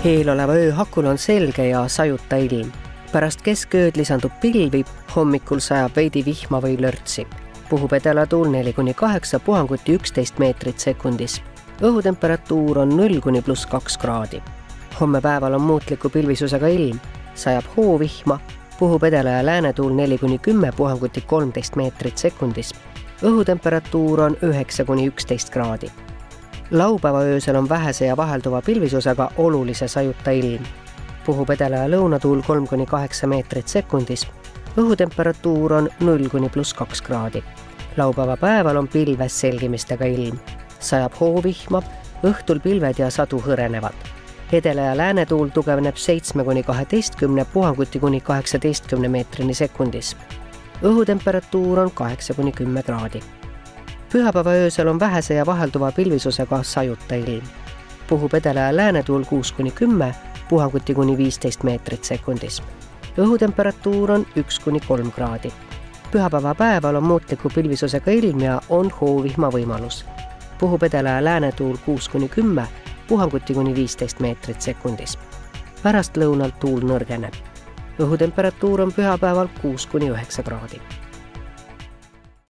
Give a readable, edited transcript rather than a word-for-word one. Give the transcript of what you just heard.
Eeloleva öö hakul on selge ja sajuta ilm. Pärast keskööd lisandub pilvi, hommikul sajab veidi vihma või lörtsi. Puhub edelatuul 4–8, puhanguti 11 meetrit sekundis. Õhutemperatuur on 0–+2 kraadi. Homme päeval on muutliku pilvisusega ilm, sajab hoovihma, puhub edela- ja läänetuul 4–10, puhanguti 13 meetrit sekundis. Õhutemperatuur on 9–11 kraadi. Laupäeva öösel on vähese ja vahelduva pilvisusega olulise sajuta ilm. Puhub edela- ja lõunatuul 3–8 meetrit sekundis. Õhutemperatuur on 0–+2 kraadi. Laupäeva päeval on pilves selgimistega ilm. Sajab hoovihma, õhtul pilved ja sadu hõrenevad. Edela- ja läänetuul tugevneb 7–12, puhanguti kuni 18 meetrini sekundis. Õhutemperatuur on 8–10 kraadi. Pühapäeva öösel on vähese ja vahelduva pilvisusega sajuta ilm. Puhub edela- ja läänetuul 6–10, puhanguti kuni 15 meetrit sekundis. Õhutemperatuur on 1–3 kraadi. Pühapäeva päeval on muutliku pilvisusega ilm ja on hoovihma võimalus. Puhub edela- ja läänetuul 6–10, puhanguti kuni 15 meetrit sekundis. Pärast lõunalt tuul nõrgeneb. Õhutemperatuur on pühapäeval 6–9 kraadi.